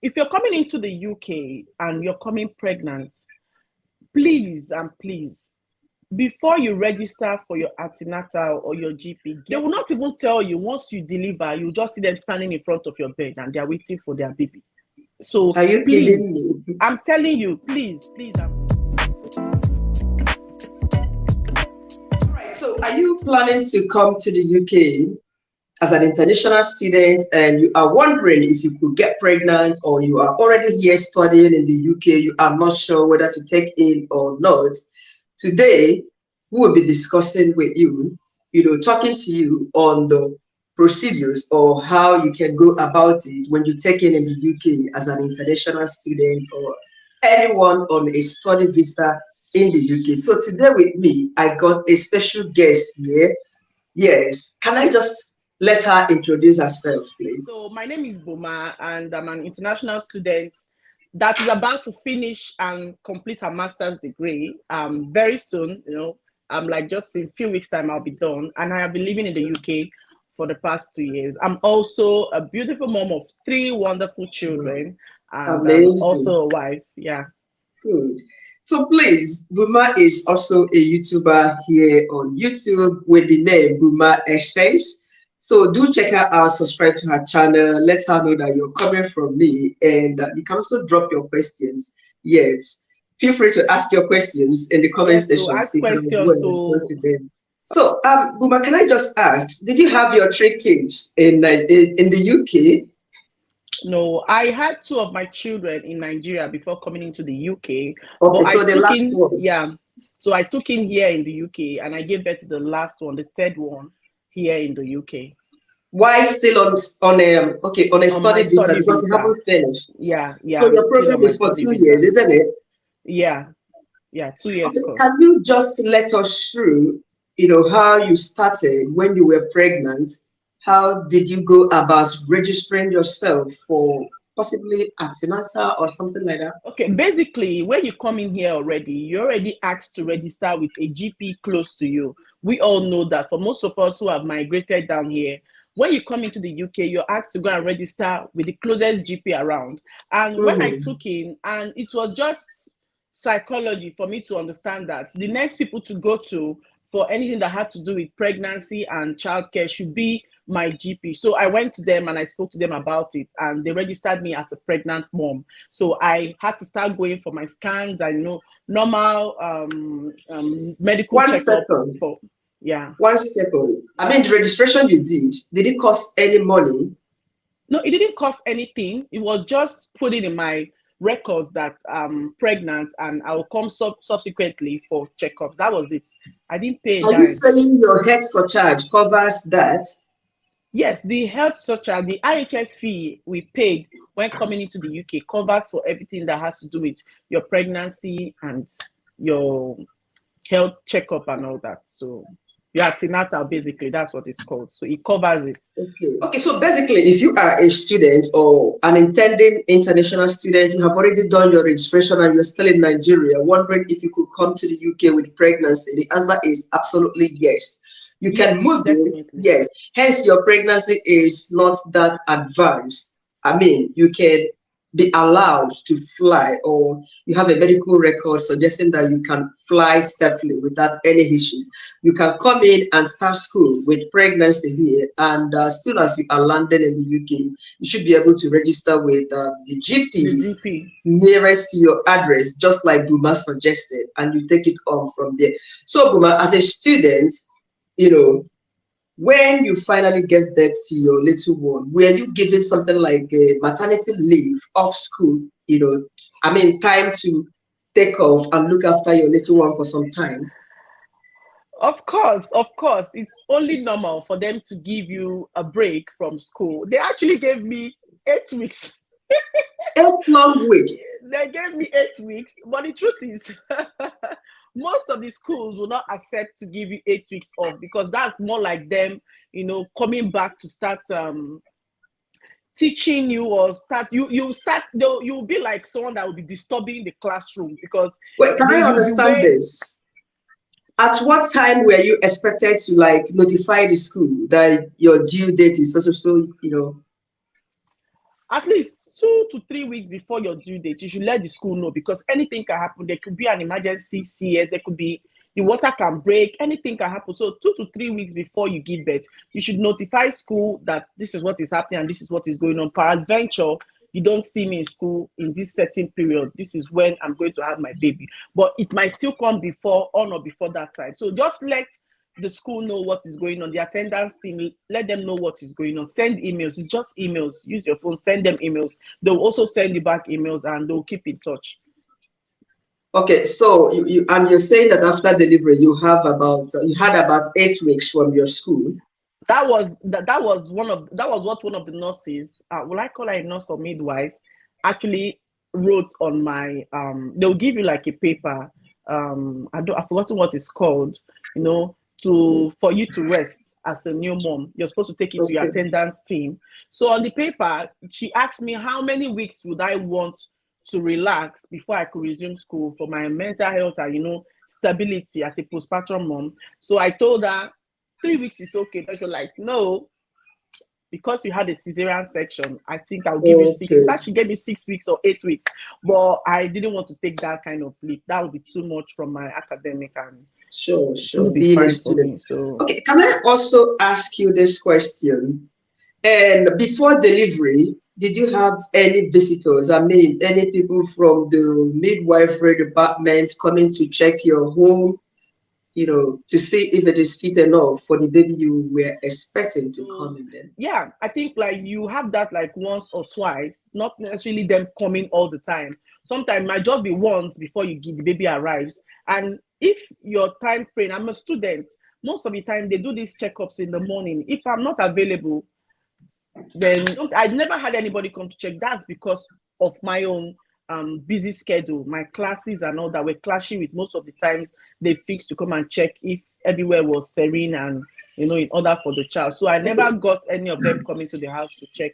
if you're coming into the UK and you're coming pregnant, please and please, before you register for your antenatal or your GP, they will not even tell you. Once you deliver, you just see them standing in front of your bed and they're waiting for their baby. So are you please, kidding me? I'm telling you, please. All right, so are you planning to come to the UK as an international student and you are wondering if you could get pregnant, or you are already here studying in the UK, you are not sure whether to take in or not? Today, we will be discussing with you, talking to you on the procedures or how you can go about it when you take in the UK as an international student or anyone on a study visa in the UK. So today with me, I got a special guest here. Yes, can I just let her introduce herself, please? So my name is Guma, and I'm an international student that is about to finish and complete her master's degree very soon. I'm like just in a few weeks' time I'll be done, and I have been living in the UK for the past 2 years. I'm also a beautiful mom of 3 wonderful children, and also a wife. Yeah. Good. So please, Guma is also a YouTuber here on YouTube with the name Guma Essence. So do check her out, subscribe to her channel, let her know that you're coming from me, and you can also drop your questions. Yes, feel free to ask your questions in the comment section. So ask questions. So Guma, can I just ask, did you have your 3 kids in the UK? No, I had 2 of my children in Nigeria before coming into the UK. Okay, so the last one. Yeah, so I took in here in the UK, and I gave birth to the last one, the 3rd one, here in the UK. Why still on a study visa, because you haven't finished? Yeah. So your program is for 2 years, isn't it? Yeah, 2 years. Okay, can you just let us through, how you started when you were pregnant? How did you go about registering yourself for possibly antenatal or something like that? Okay, basically, when you come in here already, you're already asked to register with a GP close to you. We all know that for most of us who have migrated down here, when you come into the UK, you're asked to go and register with the closest GP around. And when I took in, and it was just psychology for me to understand that the next people to go to for anything that had to do with pregnancy and childcare should be my GP. So I went to them and I spoke to them about it, and they registered me as a pregnant mom. So I had to start going for my scans and normal medical checkup. Yeah. 1 second. I mean, the registration you did it cost any money? No, it didn't cost anything. It was just putting in my records that I'm pregnant, and I will come subsequently for checkup. That was it. I didn't pay. Are you saying your health surcharge covers that? Yes, the health surcharge, the NHS fee we paid when coming into the UK covers for everything that has to do with your pregnancy and your health checkup and all that. So your antenatal, basically, that's what it's called. So it covers it. Okay. So basically, if you are a student or an intending international student, you have already done your registration and you're still in Nigeria, wondering if you could come to the UK with pregnancy, the answer is absolutely yes. You can move in, yes. Hence, your pregnancy is not that advanced. I mean, you can be allowed to fly, or you have a medical record suggesting that you can fly safely without any issues. You can come in and start school with pregnancy here, and as soon as you are landed in the UK, you should be able to register with the GP nearest to your address, just like Guma suggested, and you take it on from there. So Guma, as a student, when you finally get back to your little one, were you given something like a maternity leave off school? I mean, time to take off and look after your little one for some time? Of course. It's only normal for them to give you a break from school. They actually gave me 8 weeks. 8 long weeks? They gave me 8 weeks, but the truth is, most of the schools will not accept to give you 8 weeks off, because that's more like them, coming back to start teaching you, or you'll be like someone that will be disturbing the classroom. Because wait, can I understand this? At what time were you expected to notify the school that your due date is so? At least 2 to 3 weeks before your due date, you should let the school know, because anything can happen. There could be an emergency CS, there could be the water can break, anything can happen. So 2 to 3 weeks before you give birth, you should notify school that this is what is happening and this is what is going on. Peradventure, you don't see me in school in this certain period, this is when I'm going to have my baby. But it might still come before, on or before that time. So just let the school know what is going on, the attendance team, let them know what is going on. Send emails. It's just emails. Use your phone, send them emails. They'll also send you back emails and they'll keep in touch. Okay, so you're saying that after delivery you had about 8 weeks from your school. That was what one of the nurses, will I call her a nurse or midwife, actually wrote on my they'll give you like a paper, I've forgotten what it's called, you know, for you to rest as a new mom. You're supposed to take it to your attendance team. So on the paper, she asked me how many weeks would I want to relax before I could resume school for my mental health and, you know, stability as a postpartum mom. So I told her 3 weeks is okay. But she was like, no, because you had a cesarean section, I think I'll give you 6 weeks. That she gave me 6 weeks or 8 weeks. But I didn't want to take that kind of leap. That would be too much from my academic and sure. Being a student. So okay, can I also ask you this question? And before delivery, did you have any visitors? I mean, any people from the midwifery department coming to check your home, you know, to see if it is fit enough for the baby you were expecting to come in then? Yeah, I think like you have that like once or twice, not necessarily them coming all the time. Sometimes it might just be once before the baby arrives. And if your time frame, I'm a student, most of the time they do these checkups in the morning. If I'm not available, then I never had anybody come to check. That's because of my own busy schedule. My classes and all that were clashing with most of the times they fixed to come and check if everywhere was serene and, you know, in order for the child. So I never got any of them coming to the house to check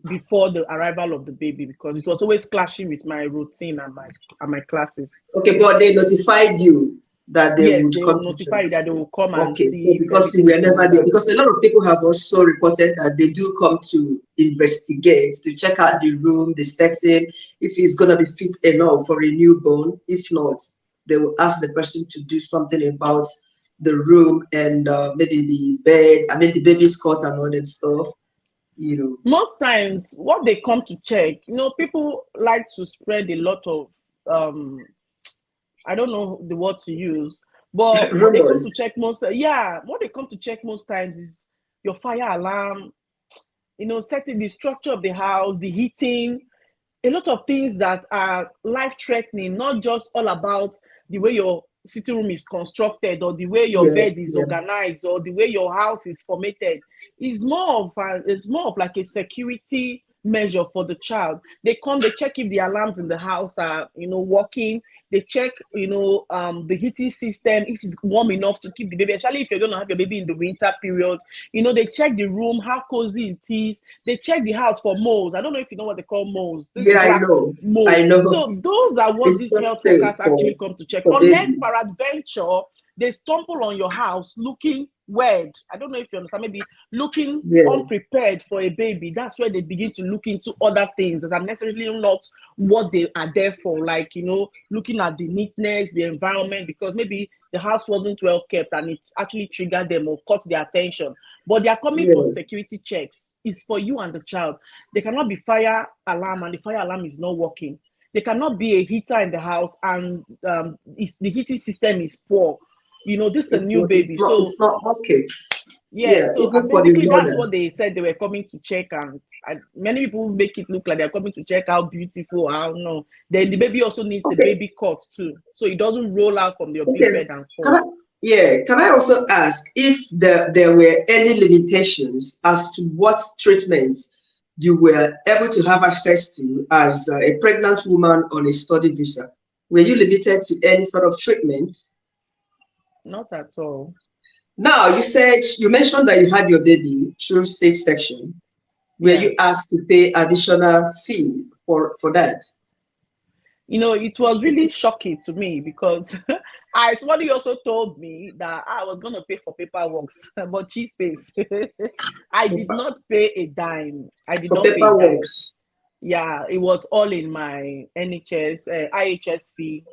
before the arrival of the baby, because it was always clashing with my routine and my classes. Okay, but they notified you that they would come to notify you that they will come and okay, see. so because you were never there, because a lot of people have also reported that they do come to investigate, to check out the room, the setting, if it's going to be fit enough for a newborn. If not, they will ask the person to do something about the room and maybe the bed, I mean the baby's cot and all that stuff, you know. Most times what they come to check, you know, people like to spread a lot of I don't know the word to use, but what they come to check most times is your fire alarm, you know, setting the structure of the house, the heating, a lot of things that are life-threatening, not just all about the way your sitting room is constructed or the way your bed is organized or the way your house is formatted. It's more of like a security measure for the child. They come, they check if the alarms in the house are, you know, working. They check, you know, the heating system, if it's warm enough to keep the baby, especially if you're going to have your baby in the winter period. You know, they check the room, how cozy it is. They check the house for moles. I don't know if you know what they call moles. I know. I know. So those are what these health workers actually come to check. Unless peradventure, they stumble on your house looking weird. I don't know if you understand, maybe looking unprepared for a baby. That's where they begin to look into other things that are necessarily not what they are there for, like, you know, looking at the neatness, the environment, because maybe the house wasn't well kept and it actually triggered them or caught their attention. But they are coming for security checks. It's for you and the child. There cannot be fire alarm and the fire alarm is not working. There cannot be a heater in the house and the heating system is poor. You know, this is a new baby. It's not okay. So basically that's what they said they were coming to check, and many people make it look like they're coming to check how beautiful, I don't know. Then the baby also needs the baby cot too, so it doesn't roll out from your big bed and fall. Can I also ask if there were any limitations as to what treatments you were able to have access to as a pregnant woman on a study visa? Were you limited to any sort of treatment? Not at all. Now, you mentioned that you had your baby through C-section. Were you asked to pay additional fee for that? You know, it was really shocking to me because somebody also told me that I was going to pay for paperwork, but cheap space. I did not pay a dime. I did not pay a dime. Yeah, it was all in my NHS, IHS fee.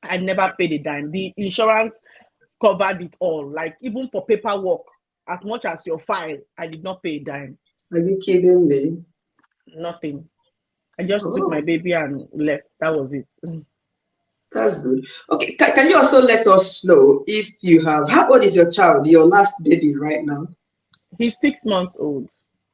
I never paid a dime. The insurance covered it all. Like even for paperwork, as much as your file, I did not pay a dime. Are you kidding me? Nothing. I just took my Oh, baby and left. That was it. that's good. Okay, can you also let us know if you have, how old is your child, your last baby right now? He's 6 months old.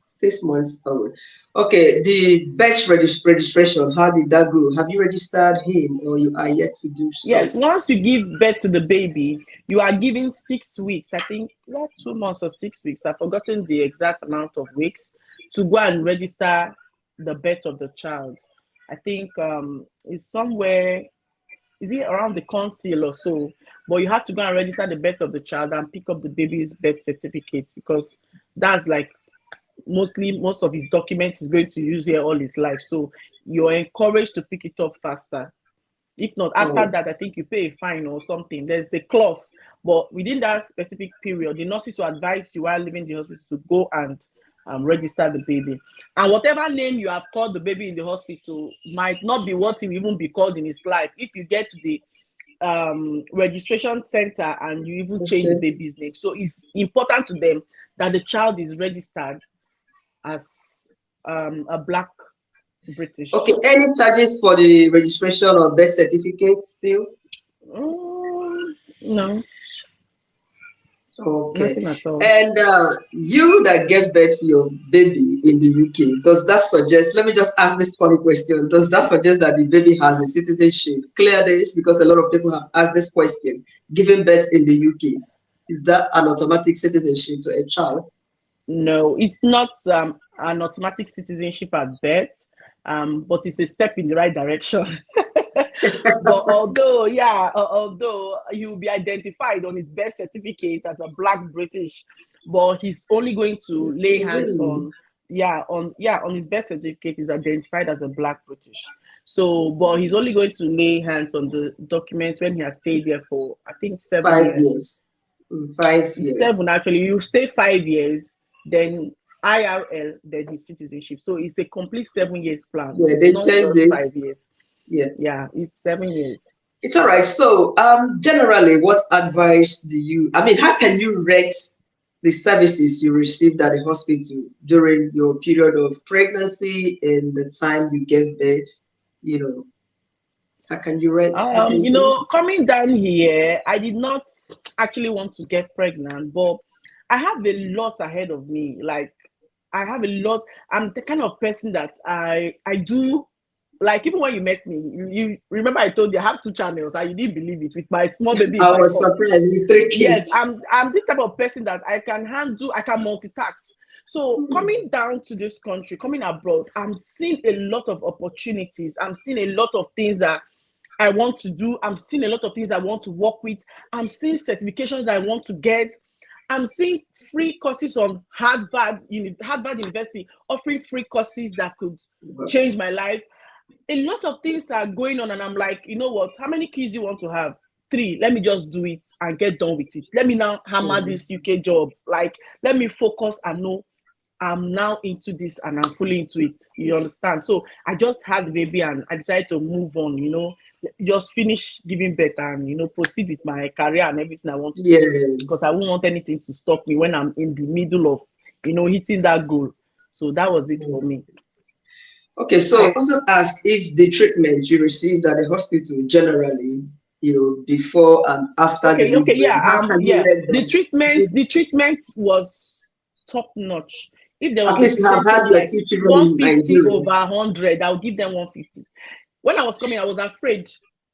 6 months old. Okay, the birth registration, how did that go? Have you registered him or you are yet to do Yes, so? once you give birth to the baby, you are given 6 weeks. I think not 2 months or 6 weeks. I've forgotten the exact amount of weeks to go and register the birth of the child. I think it's somewhere, is it around the consul or so? But you have to go and register the birth of the child and pick up the baby's birth certificate, because that's like most of his documents he's going to use here all his life. So you're encouraged to pick it up faster. If not, after Oh, that, I think you pay a fine or something. There's a clause, but within that specific period, the nurses will advise you while leaving the hospital to go and register the baby. And whatever name you have called the baby in the hospital might not be what he will even be called in his life. If you get to the registration center and you even change the okay. baby's name, so it's important to them that the child is registered as a Black Okay, British. any charges for the registration of birth certificate still? No, Okay. nothing at all. And you that gave birth to your baby in the UK, does that suggest, let me just ask this funny question, does that suggest that the baby has a citizenship? Clear this, because a lot of people have asked this question. Giving birth in the UK, is that an automatic citizenship to a child? No, it's not an automatic citizenship at birth, but it's a step in the right direction. But although he will be identified on his birth certificate as a Black British, but he's only going to lay hands Really? on, on his birth certificate is identified as a Black British. So, but he's only going to lay hands on the documents when he has stayed there for, I think, 7 years. 5 years. 5 years. Seven, actually. You stay 5 years, then IRL, then his citizenship. So it's a complete 7 years plan. Yeah, It's they not changed just this. 5 years. Yeah. Yeah, it's 7 years. It's all right. So, generally, what advice do you, I mean, how can you rate the services you received at the hospital during your period of pregnancy and the time you gave birth? You know, how can you rate everything? Coming down here, I did not actually want to get pregnant, but I have a lot ahead of me. Like, I have a lot. I'm the kind of person that I do, like, even when you met me, you remember I told you I have 2 channels and you didn't believe it with my small baby in I my was front. surprised with three Yes, kids. I'm this type of person that I can multitask. So coming down to this country, coming abroad, I'm seeing a lot of opportunities. I'm seeing a lot of things that I want to do. I'm seeing a lot of things I want to work with. I'm seeing certifications I want to get. I'm seeing free courses on Harvard University offering free courses that could change my life. A lot of things are going on, and I'm like, you know what? How many kids do you want to have? 3. Let me just do it and get done with it. Let me now hammer this UK job. Like, let me focus and know I'm now into this and I'm fully into it. You understand? So I just had the baby and I decided to move on, just finish giving birth and, proceed with my career and everything I want to Yeah. do. Because I won't want anything to stop me when I'm in the middle of, hitting that goal. So that was it for me. Okay, so I also asked if the treatment you received at the hospital generally, before and after Okay, delivery, how can you yeah. rate The them? Is treatment, it, the treatment was top notch. If there at was a least you have percentage had your like 2 children in 150 Nigeria? over 100, I'll give them 150. When I was coming, I was afraid.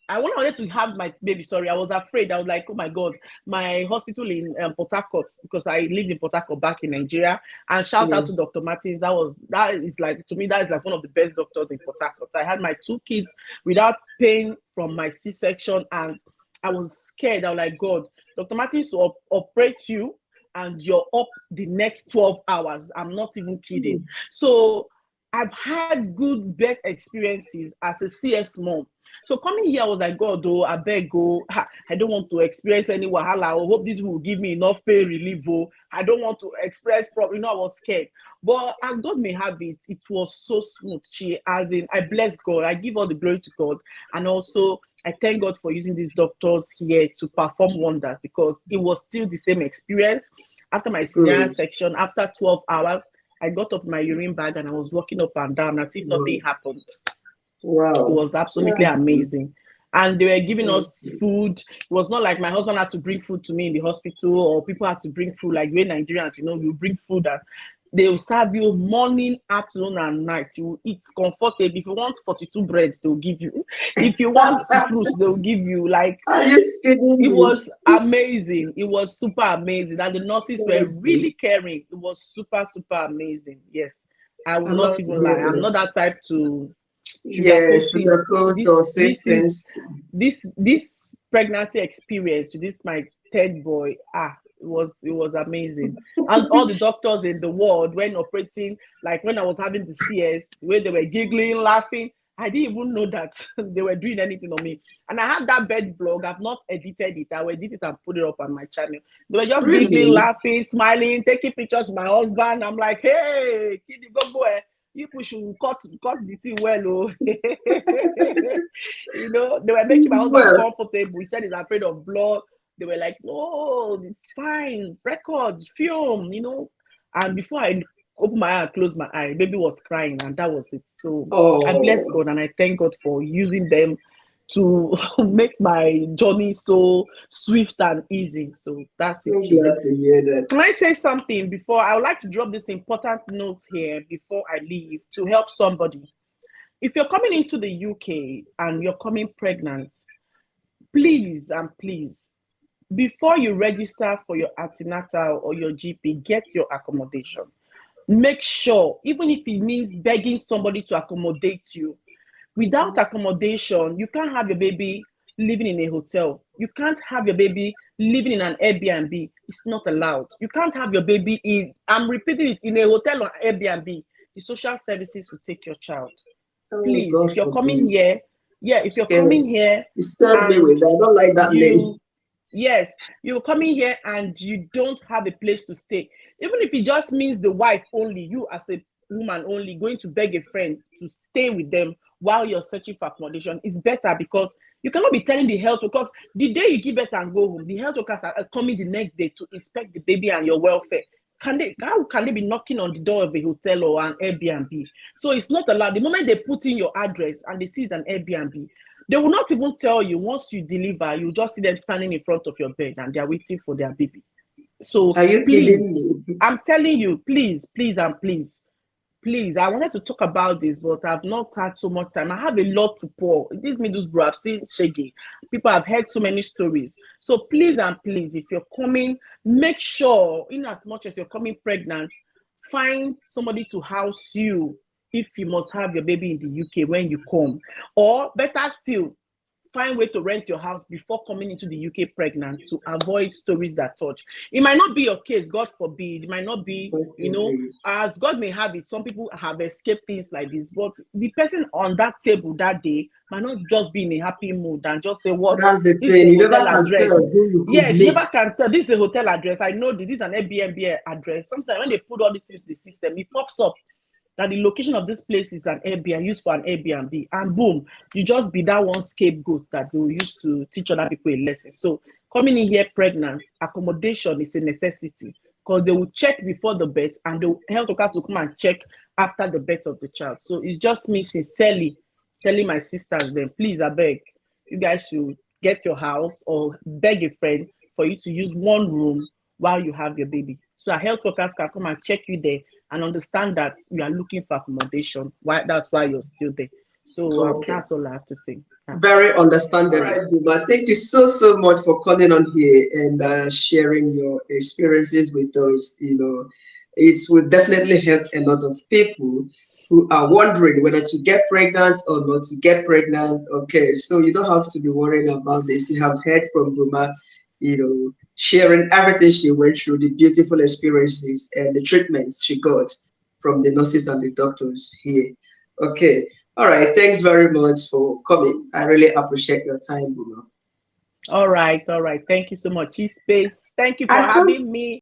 When I wanted to have my baby, sorry, I was afraid. I was like, oh my God, my hospital in Port Harcourt, because I lived in Port Harcourt back in Nigeria. And shout Yeah. out to Dr. Martins. That is like, to me, that is like one of the best doctors in Port Harcourt. I had my 2 kids without pain from my C-section, and I was scared. I was like, God, Dr. Martins will operate you and you're up the next 12 hours. I'm not even kidding. So I've had good birth experiences as a CS mom. So coming here, I was like, God, oh, I beg, go. I don't want to experience any wahala. I hope this will give me enough pay relief. Oh, I don't want to express problem. You know, I was scared. But as God may have it, it was so smooth. As in, I bless God. I give all the glory to God. And also, I thank God for using these doctors here to perform wonders, because it was still the same experience. After my cesarean section, after 12 hours, I got up my urine bag and I was walking up and down as if nothing happened. Wow. It was absolutely amazing. And they were giving us food. It was not like my husband had to bring food to me in the hospital, or people had to bring food. Like we're Nigerians, you know, you bring food and they will serve you morning, afternoon, and night. You will eat comfortable. If you want 42 bread, they'll give you. If you want fruits, they'll give you. Like, are you kidding me? It was amazing. It was super amazing. And the nurses were really caring. It was super, super amazing. Yes. I will not even lie. I'm not that type to sugarcoat or systems. This pregnancy experience, this my third boy, it was amazing. And all the doctors in the ward when operating, like when I was having the CS, where they were giggling, laughing, I didn't even know that they were doing anything on me. And I had that bed vlog. I've not edited it. I will edit it and put it up on my channel. They were just giggling, laughing, smiling, taking pictures of my husband. I'm like, hey, kid, go boy. You should cut the thing well, oh. You know, they were making my husband comfortable. He said he's afraid of blood. They were like, no, it's fine. Record, film, you know. And before I open my eye and close my eye, baby was crying, and that was it. So I bless God and I thank God for using them to make my journey so swift and easy. So that's so glad to hear that. Can I say something before? I would like to drop this important note here before I leave to help somebody. If you're coming into the UK and you're coming pregnant, please and please, before you register for your antenatal or your GP, get your accommodation. Make sure, even if it means begging somebody to accommodate you, without accommodation, you can't have your baby living in a hotel. You can't have your baby living in an Airbnb. It's not allowed. You can't have your baby in, I'm repeating it, in a hotel or Airbnb. The social services will take your child. Please, if you're coming here, if you're coming here, you scared me with that. I don't like that name. Yes, you're coming here and you don't have a place to stay. Even if it just means the wife only, you as a woman only, going to beg a friend to stay with them while you're searching for accommodation, it's better, because you cannot be telling the health, because the day you give birth and go home, the health workers are coming the next day to inspect the baby and your welfare. How can they be knocking on the door of a hotel or an Airbnb? So it's not allowed. The moment they put in your address and they see it's an Airbnb, they will not even tell you. Once you deliver, you just see them standing in front of your bed and they're waiting for their baby. So are you kidding me? I'm telling you, please, please, and please, please. I wanted to talk about this, but I've not had so much time. I have a lot to pour. This Middlesbrough, I've seen Shaggy. People have heard so many stories. So please and please, if you're coming, make sure, in as much as you're coming pregnant, find somebody to house you if you must have your baby in the UK when you come. Or better still, find a way to rent your house before coming into the UK pregnant to avoid stories that touch. It might not be your case, God forbid. It might not be, you know, as God may have it. Some people have escaped things like this, but the person on that table that day might not just be in a happy mood and just say, what? That's the thing. You never can tell who you could meet. You never can tell. This is a hotel address. I know this is an Airbnb address. Sometimes when they put all this into the system, it pops up that the location of this place is an Airbnb, used for an Airbnb, and boom, you just be that one scapegoat that they will use to teach other people a lesson. So coming in here pregnant, accommodation is a necessity, because they will check before the birth and the health workers will come and check after the birth of the child. So it's just me sincerely telling my sisters then, please, I beg, you guys should get your house or beg a friend for you to use one room while you have your baby. So our health workers can come and check you there and understand that you are looking for accommodation. That's why you're still there. So that's all I have to say. Very understandable. All right, Guma, thank you so much for coming on here and sharing your experiences with us. You know, it will definitely help a lot of people who are wondering whether to get pregnant or not to get pregnant. Okay, so you don't have to be worrying about this. You have heard from Guma, you know, sharing everything she went through, the beautiful experiences and the treatments she got from the nurses and the doctors here. Okay, All right. Thanks very much for coming. I really appreciate your time, Guma. All right, all right. Thank you so much. Space. Thank you for I don't having me.